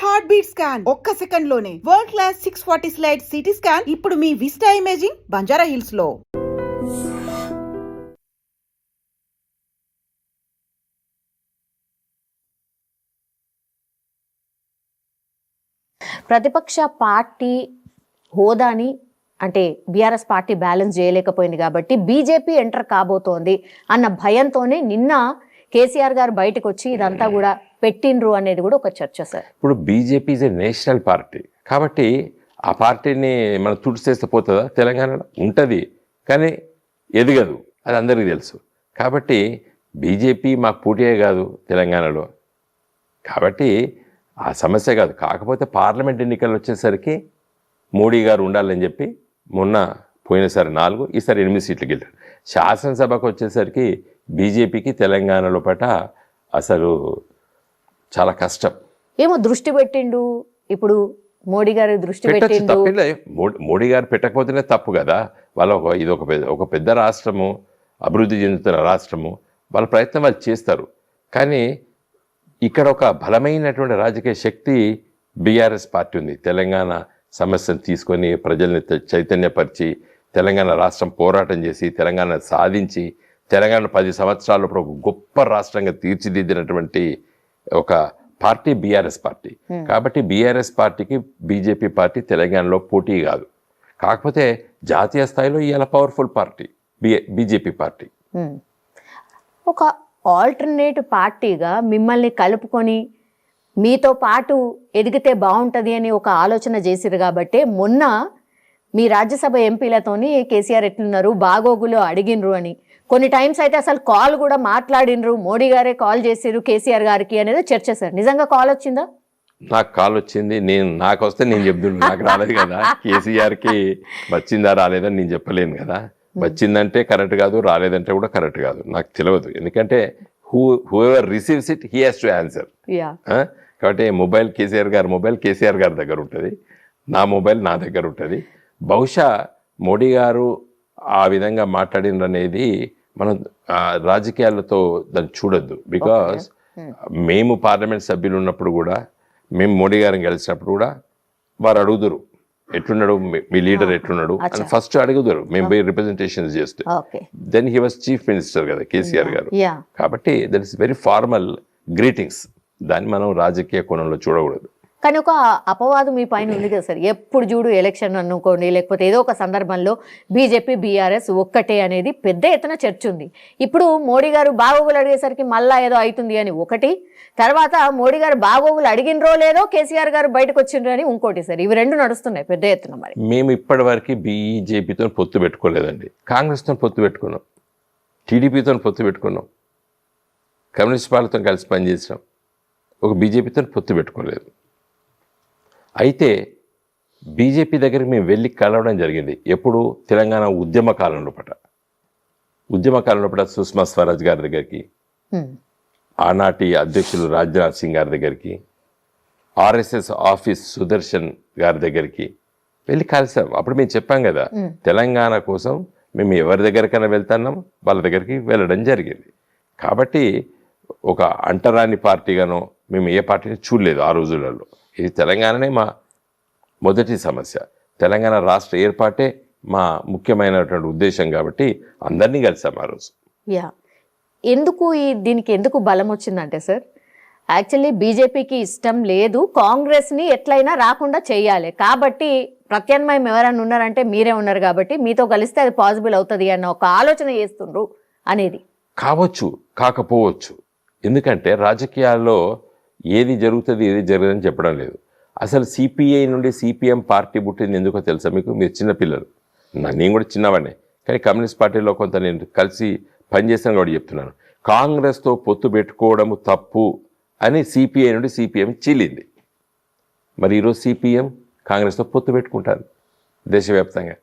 Heart beat scan ఒక్క second లోనే world class 640 slide CT scan ఇప్పుడు మీ విస్టా ఇమేజింగ్ బంజారా హిల్స్ లో. ప్రతిపక్ష పార్టీ హోదాని అంటే బీఆర్ఎస్ పార్టీ బ్యాలెన్స్ చేయలేకపోయింది కాబట్టి బీజేపీ ఎంటర్ కాబోతోంది అన్న భయంతోనే నిన్న కేసీఆర్ గారు బయటకు వచ్చి ఇదంతా కూడా పెట్టిండ్రు అనేది కూడా ఒక చర్చ సార్. ఇప్పుడు BJP is a national party కాబట్టి ఆ పార్టీని మనం తుడిచేస్తే పోతుందా? తెలంగాణలో ఉంటుంది కానీ ఎదగదు, అది అందరికీ తెలుసు. కాబట్టి బీజేపీ మాకు పోటీయే కాదు తెలంగాణలో, కాబట్టి ఆ సమస్య కాదు. కాకపోతే పార్లమెంట్ ఎన్నికలు వచ్చేసరికి మోడీ గారు ఉండాలని చెప్పి మొన్న పోయినసారి 4 ఈసారి 8 సీట్లు గెలిచారు. శాసనసభకు వచ్చేసరికి బీజేపీకి తెలంగాణలో పట అసలు చాలా కష్టం. ఏమో దృష్టి పెట్టిండు, ఇప్పుడు మోడీ గారు దృష్టి పెట్టిండు. మోడీ గారు పెట్టకపోతేనే తప్పు కదా. వాళ్ళ ఇది ఒక పెద్ద రాష్ట్రము, అభివృద్ధి చెందుతున్న రాష్ట్రము, వాళ్ళ ప్రయత్నం వాళ్ళు చేస్తారు. కానీ ఇక్కడ ఒక బలమైనటువంటి రాజకీయ శక్తి బీఆర్ఎస్ పార్టీ ఉంది. తెలంగాణ సమస్యను తీసుకొని ప్రజల్ని చైతన్యపరిచి తెలంగాణ రాష్ట్రం పోరాటం చేసి తెలంగాణ సాధించి తెలంగాణ 10 సంవత్సరాల ఒక గొప్ప రాష్ట్రంగా తీర్చిదిద్దినటువంటి ఒక పార్టీ బీఆర్ఎస్ పార్టీ. కాబట్టి బీఆర్ఎస్ పార్టీకి బీజేపీ పార్టీ తెలంగాణలో పోటీ కాదు. కాకపోతే జాతీయ స్థాయిలో ఇవాళ పవర్ఫుల్ పార్టీ బీజేపీ పార్టీ. ఒక ఆల్టర్నేట్ పార్టీగా మిమ్మల్ని కలుపుకొని మీతో పాటు ఎదిగితే బాగుంటుంది అని ఒక ఆలోచన చేసిరు కాబట్టి మొన్న మీ రాజ్యసభ ఎంపీలతోని కేసీఆర్ ఎట్లున్నారు బాగోగులు అడిగినరు అని కొన్ని టైమ్స్ అయితే అసలు కాల్ కూడా మాట్లాడినరు, మోడీ గారే కాల్ చేసిరు కేసీఆర్ గారికి అనేది చర్చ సార్. నిజంగా కాల్ వచ్చిందా? నాకు కాల్ వచ్చింది, నాకు వస్తే నేను చెప్తున్నాను, నాకు రాలేదు కదా. కేసీఆర్కి వచ్చిందా రాలేదని నేను చెప్పలేను కదా. వచ్చిందంటే కరెక్ట్ కాదు, రాలేదంటే కూడా కరెక్ట్ కాదు, నాకు తెలియదు. ఎందుకంటే whoever receives it he has to answer. కాబట్టి మొబైల్ కేసీఆర్ గారి దగ్గర ఉంటుంది, నా మొబైల్ నా దగ్గర ఉంటుంది. బహుశా మోడీ గారు ఆ విధంగా మాట్లాడిననేది మనం రాజకీయాలతో దాన్ని చూడొద్దు. బికాస్ మేము పార్లమెంట్ సభ్యులు ఉన్నప్పుడు కూడా, మేము మోడీ గారిని కలిసినప్పుడు కూడా వారు అడుగుదురు ఎట్లున్నాడు మీ లీడర్ ఎట్లున్నాడు అని ఫస్ట్ అడుగుతారు. మేము పోయి రిప్రజెంటేషన్స్ చేస్తే then he was chief minister కదా కేసీఆర్ గారు. కాబట్టి that is very formal greetings, దాన్ని మనం రాజకీయ కోణంలో చూడకూడదు. కానీ ఒక అపవాదం మీ పైన ఉంది కదా సార్, ఎప్పుడు చూడు ఎలక్షన్ అనుకోండి లేకపోతే ఏదో ఒక సందర్భంలో బీజేపీ బీఆర్ఎస్ ఒక్కటే అనేది పెద్ద ఎత్తున చర్చ ఉంది. ఇప్పుడు మోడీ గారు బాగోగులు అడిగేసరికి మళ్ళా ఏదో అవుతుంది అని ఒకటి, తర్వాత మోడీ గారు బాగోగులు అడిగినరో లేదో కేసీఆర్ గారు బయటకు వచ్చిండ్రు అని ఇంకోటి సార్. ఇవి రెండు నడుస్తున్నాయి పెద్ద ఎత్తున. మరి మేము ఇప్పటి వరకు బీజేపీతో పొత్తు పెట్టుకోలేదండి. కాంగ్రెస్తో పొత్తు పెట్టుకున్నాం, టీడీపీతో పొత్తు పెట్టుకున్నాం, కమ్యూనిస్ట్ పార్టీతో కలిసి పనిచేసాం, ఒక బీజేపీతో పొత్తు పెట్టుకోలేదు. అయితే బీజేపీ దగ్గరికి మేము వెళ్ళి కలవడం జరిగింది. ఎప్పుడు? తెలంగాణ ఉద్యమ కాలంలో పట సుష్మా స్వరాజ్ గారి దగ్గరికి, ఆనాటి అధ్యక్షులు రాజ్నాథ్ సింగ్ గారి దగ్గరికి, ఆర్ఎస్ఎస్ ఆఫీస్ సుదర్శన్ గారి దగ్గరికి వెళ్ళి కలిసాం. అప్పుడు మేము చెప్పాం కదా, తెలంగాణ కోసం మేము ఎవరి దగ్గరికైనా వెళ్తున్నాం, వాళ్ళ దగ్గరికి వెళ్ళడం జరిగింది. కాబట్టి ఒక అంటరాని పార్టీగానో మేము ఏ పార్టీని చూడలేదు ఆ రోజులలో. ఇది తెలంగాణనే మా మొదటి సమస్య, తెలంగాణ రాష్ట్ర ఏర్పాటే మా ముఖ్యమైనటువంటి ఉద్దేశం. కాబట్టి అందరినీ కలిసాం ఆ రోజు. దీనికి ఎందుకు బలం వచ్చిందంటే సార్, యాక్చువల్లీ బీజేపీకి ఇష్టం లేదు కాంగ్రెస్ని ఎట్లయినా రాకుండా చేయాలి, కాబట్టి ప్రత్యామ్నాయం ఎవరైనా ఉన్నారంటే మీరే ఉన్నారు కాబట్టి మీతో కలిస్తే అది పాసిబుల్ అవుతుంది అన్న ఒక ఆలోచన చేస్తుండ్రు అనేది. కావచ్చు, కాకపోవచ్చు. ఎందుకంటే రాజకీయాల్లో ఏది జరుగుతుంది ఏది జరగదని చెప్పడం లేదు. అసలు సిపిఐ నుండి సిపిఎం పార్టీ పుట్టింది ఎందుకో తెలుసా మీకు? మీరు చిన్నపిల్లలు, నేను కూడా చిన్నవాడినే, కానీ కమ్యూనిస్ట్ పార్టీలో కొంత నేను కలిసి పనిచేస్తాను కాబట్టి చెప్తున్నాను. కాంగ్రెస్తో పొత్తు పెట్టుకోవడము తప్పు అని సిపిఐ నుండి సిపిఎం చీలింది. మరి ఈరోజు సిపిఎం కాంగ్రెస్తో పొత్తు పెట్టుకుంటారు దేశవ్యాప్తంగా.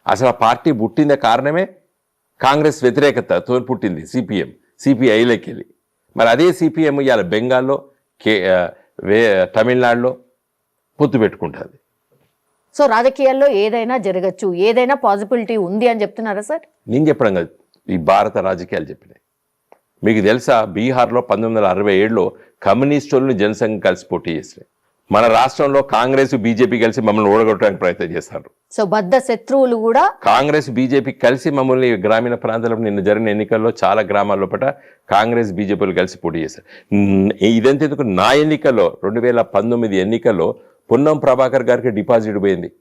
అసలు ఆ పార్టీ పుట్టిందే కారణమే కాంగ్రెస్ వ్యతిరేకతతో పుట్టింది సిపిఎం, సిపిఐలోకి వెళ్ళి. మరి అదే సిపిఎం ఇవాళ బెంగాల్లో తమిళనాడులో పొత్తు పెట్టుకుంటుంది. సో రాజకీయాల్లో ఏదైనా జరగచ్చు, ఏదైనా పాసిబిలిటీ ఉంది అని చెప్తున్నారా సార్? నేను చెప్పడం కాదు, ఈ భారత రాజకీయాలు చెప్పినాయి. మీకు తెలుసా, బీహార్లో 1967లో కమ్యూనిస్టులను జనసంఘం కలిసి పోటీ చేసినాయి. మన రాష్ట్రంలో కాంగ్రెస్ బీజేపీ కలిసి మమ్మల్ని ఓడగొట్టడానికి ప్రయత్నం చేస్తారు. సో బద్ద శత్రువులు కూడా కాంగ్రెస్ బీజేపీ కలిసి మమ్మల్ని గ్రామీణ ప్రాంతాల్లో నిన్న జరిగిన ఎన్నికల్లో చాలా గ్రామాల్లో పట కాంగ్రెస్ బీజేపీలు కలిసి పోటీ చేశారు. ఇదంతెందుకు నా ఎన్నికల్లో 2019 ఎన్నికల్లో పొన్నం ప్రభాకర్ గారికి డిపాజిట్ పోయింది,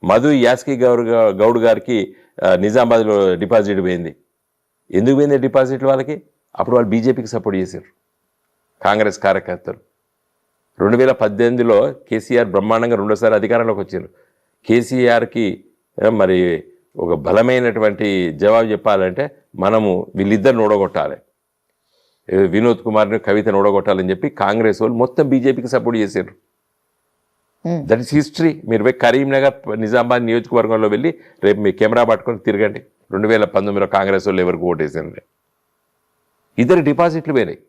మధు యాస్కి గౌడ్ గారికి నిజామాబాద్లో డిపాజిట్ పోయింది. ఎందుకు పోయింది డిపాజిట్ వాళ్ళకి? అప్పుడు వాళ్ళు బీజేపీకి సపోర్ట్ చేశారు కాంగ్రెస్ కార్యకర్తలు. 2018లో కేసీఆర్ బ్రహ్మాండంగా రెండోసారి అధికారంలోకి వచ్చారు. కేసీఆర్కి మరి ఒక బలమైనటువంటి జవాబు చెప్పాలంటే మనము వీళ్ళిద్దరిని ఓడగొట్టాలి, వినోద్ కుమార్ని కవితను ఓడగొట్టాలని చెప్పి కాంగ్రెస్ వాళ్ళు మొత్తం బీజేపీకి సపోర్ట్ చేశారు. That is history. మీరు పోయి కరీంనగర్ నిజామాబాద్ నియోజకవర్గంలో వెళ్ళి రేపు మీ కెమెరా పట్టుకొని తిరగండి. 2019లో కాంగ్రెస్ వాళ్ళు ఎవరికి ఓటేసారండి. ఇద్దరు డిపాజిట్లు పోయినాయి.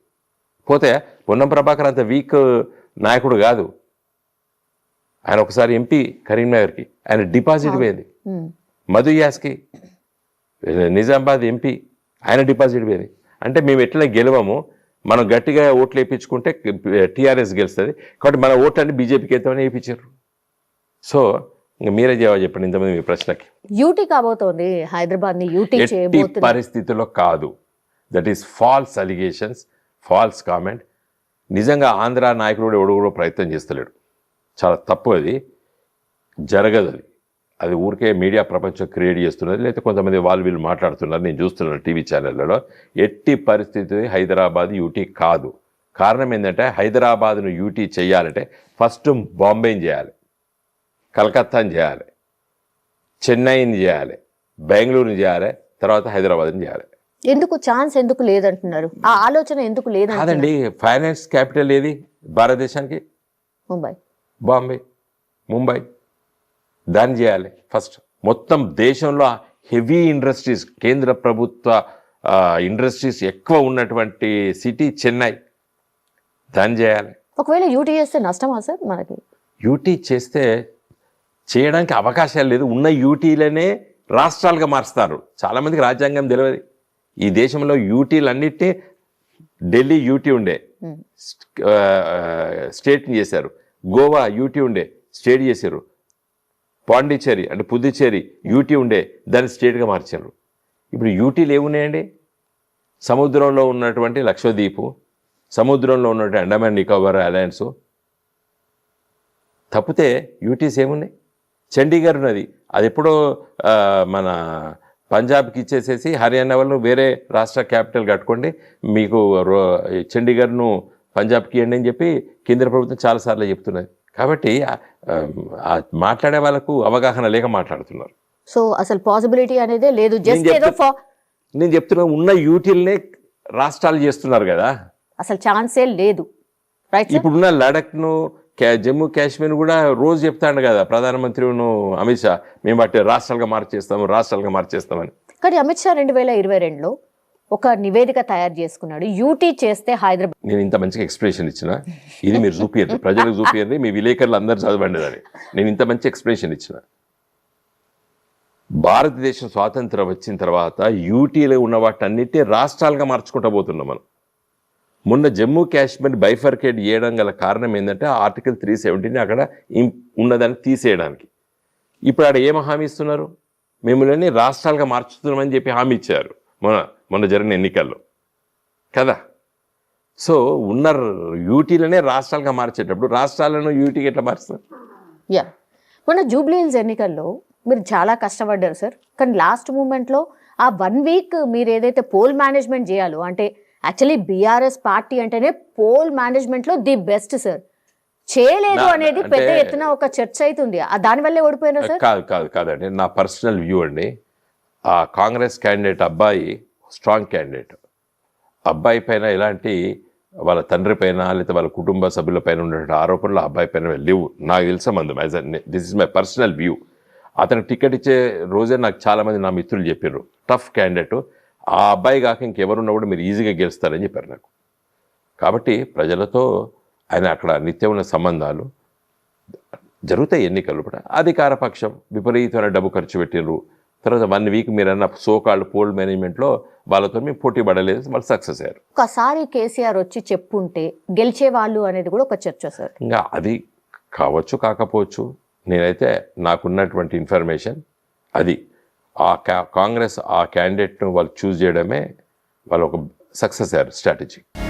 పోతే పొన్నం ప్రభాకర్ అంత వీక్ నాయకుడు కాదు. ఆయన ఒకసారి ఎంపీ కరీంనగర్కి, ఆయన డిపాజిట్ పోయింది. మధు యాస్కి నిజామాబాద్ ఎంపీ, ఆయన డిపాజిట్ పోయింది. అంటే మేము ఎట్లా గెలవము, మనం గట్టిగా ఓట్లు వేయించుకుంటే టీఆర్ఎస్ గెలుస్తుంది కాబట్టి మన ఓట్లు అన్ని బీజేపీకి వేద్దామని వేయించారు. సో ఇంకా మీరే జవాబు చెప్పండి ఇంతమంది మీ ప్రశ్నకి. యూటీ కాబోతోంది, హైదరాబాద్ ని యూటీ ఎట్టి చేయబోతుంది. పరిస్థితుల్లో కాదు. That is false allegations, false comment. నిజంగా ఆంధ్ర నాయకుడు ఎవడు కూడా ప్రయత్నం చేస్తలేడు. చాలా తప్పు, అది జరగదు. అది ఊరికే మీడియా ప్రపంచం క్రియేట్ చేస్తున్నది, లేకపోతే కొంతమంది వాళ్ళు వీళ్ళు మాట్లాడుతున్నారు, నేను చూస్తున్నాను టీవీ ఛానళ్లలో. ఎట్టి పరిస్థితి హైదరాబాద్ యూటీ కాదు. కారణం ఏంటంటే హైదరాబాద్ను యూటీ చేయాలంటే ఫస్ట్ బాంబేని చేయాలి, కలకత్తాని చేయాలి, చెన్నైని చేయాలి, బెంగళూరుని చేయాలి, తర్వాత హైదరాబాద్ని చేయాలి. ఎందుకు ఛాన్స్ ఎందుకు లేదంటున్నారు? ఆ ఆలోచన ఎందుకు లేదంటున్నారు? కాదండి, ఫైనాన్స్ క్యాపిటల్ ఏది భారతదేశానికి? ముంబై, బాంబే, ముంబై. దాన్ని చేయాలి ఫస్ట్. మొత్తం దేశంలో హెవీ ఇండస్ట్రీస్, కేంద్ర ప్రభుత్వ ఇండస్ట్రీస్ ఎక్కువ ఉన్నటువంటి సిటీ చెన్నై, దాన్ని చేయాలి. ఒకవేళ యూటీ చేస్తే నష్టమా సార్ మనకి? యూటీ చేస్తే చేయడానికి అవకాశాలు లేదు. ఉన్న యూటీలనే రాష్ట్రాలుగా మారుస్తారు. చాలామందికి రాజ్యాంగం తెలియదు. ఈ దేశంలో యూటీలన్నిటినీ ఢిల్లీ యూటీ ఉండే స్టేట్ని చేశారు, గోవా యూటీ ఉండే స్టేట్ చేశారు, పాండిచ్చేరి అంటే పుదుచ్చేరి యూటీ ఉండే దాన్ని స్టేట్గా మార్చారు. ఇప్పుడు యూటీలు ఏమున్నాయండి? సముద్రంలో ఉన్నటువంటి లక్షద్వీపు, సముద్రంలో ఉన్నటువంటి అండమాన్ నికోబార్ ఐలాండ్స్ తప్పితే యూటీస్ ఏమున్నాయి? చండీగఢ్ ఉన్నది, అది ఎప్పుడో మన పంజాబ్కి ఇచ్చేసేసి హర్యానా వాళ్ళు వేరే రాష్ట్ర క్యాపిటల్ కట్టుకోండి, మీకు చండీగఢ్ను పంజాబ్కి ఇవ్వండి అని చెప్పి కేంద్ర ప్రభుత్వం చాలాసార్లు చెప్తున్నది. కాబట్టి మాట్లాడే వాళ్ళకు అవగాహన లేక మాట్లాడుతున్నారు. సో అసలు పాసిబిలిటీ అనేదే లేదు. నేను చెప్తున్నా ఉన్న యూటీలనే రాష్ట్రాలు చేస్తున్నారు కదా, అసలు ఛాన్సే లేదు. రైట్. ఇప్పుడున్న లడఖ్ను, జమ్మూ కాశ్మీర్ కూడా రోజు చెప్తాడు కదా ప్రధానమంత్రి అమిత్ షా, మేము వాటి రాష్ట్రాలుగా మార్చేస్తామని. కానీ అమిత్ షా 2022లో ఒక నివేదిక తయారు చేసుకున్నాడు, యూటీ చేస్తే హైదరాబాద్. నేను ఇంత మంచిగా ఎక్స్ప్రెషన్ ఇచ్చిన, ఇది మీరు చూపియండి, ప్రజలకు చూపియండి, మీ విలేకరులు అందరూ చదవండి అని. నేను ఇంత మంచి ఎక్స్ప్రెషన్ ఇచ్చిన. భారతదేశం స్వాతంత్రం వచ్చిన తర్వాత యూటీలో ఉన్న వాటన్నిటినీ రాష్ట్రాలుగా మార్చుకుంటూ పోతున్నాం మనం. మొన్న జమ్మూ కాశ్మీర్ బైఫర్కేట్ చేయడం గల కారణం ఏంటంటే ఆర్టికల్ 370 అక్కడ ఉన్నదాన్ని తీసేయడానికి. ఇప్పుడు ఆడ ఏం హామీ ఇస్తున్నారు? మిమ్మల్ని రాష్ట్రాలుగా మార్చుతున్నామని చెప్పి హామీ ఇచ్చారు మొన్న జరిగిన ఎన్నికల్లో కదా. సో ఉన్న యూటీలనే రాష్ట్రాలుగా మార్చేటప్పుడు రాష్ట్రాలను యూటీకి ఎట్లా మారుస్తారు? యా, మొన్న జూబ్లీ హిల్స్ ఎన్నికల్లో మీరు చాలా కష్టపడ్డారు సార్. కానీ లాస్ట్ మూమెంట్లో ఆ 1 వీక్ మీరు ఏదైతే పోల్ మేనేజ్మెంట్ చేయాలో, అంటే యాక్చువల్లీ బీఆర్ఎస్ పార్టీ అంటేనే పోల్ మేనేజ్మెంట్లో ది బెస్ట్ సార్, చేయలేదు అనేది పెద్ద ఎత్తున ఒక చర్చ అవుతుంది. దానివల్లే ఓడిపోయినా సార్? కాదండి, నా పర్సనల్ వ్యూ అండి. ఆ కాంగ్రెస్ క్యాండిడేట్ అబ్బాయి స్ట్రాంగ్ క్యాండిడేట్. అబ్బాయి పైన ఎలాంటి వాళ్ళ తండ్రి పైన లేదా వాళ్ళ కుటుంబ సభ్యుల పైన ఉన్నటువంటి ఆరోపణలు అబ్బాయి పైన లేవు నాకు తెలిసే మందం. This is my personal view. అతను టికెట్ ఇచ్చే రోజే నాకు చాలామంది నా మిత్రులు చెప్పారు, టఫ్ క్యాండిడేట్, ఆ అబ్బాయి కాక ఇంకెవరున్నా కూడా మీరు ఈజీగా గెలుస్తారని చెప్పారు నాకు. కాబట్టి ప్రజలతో ఆయన అక్కడ నిత్యం ఉన్న సంబంధాలు జరుగుతాయి. ఎన్నికలు కూడా అధికార పక్షం విపరీతమైన డబ్బు ఖర్చు పెట్టినరు. తర్వాత 1 వీక్ మీరన్న సోకాల్డ్ పోల్ మేనేజ్మెంట్లో వాళ్ళతో మేము పోటీ పడలేదు, వాళ్ళు సక్సెస్ అయ్యారు. ఒకసారి కేసీఆర్ వచ్చి చెప్పుంటే గెలిచే వాళ్ళు అనేది కూడా ఒక చర్చ సార్. ఇంకా అది కావచ్చు కాకపోవచ్చు. నేనైతే నాకున్నటువంటి ఇన్ఫర్మేషన్ అది. ఆ కాంగ్రెస్ ఆ క్యాండిడేట్ను వాళ్ళు చూస్ చేయడమే వాళ్ళు ఒక సక్సెస్ అయ్యారు స్ట్రాటజీ.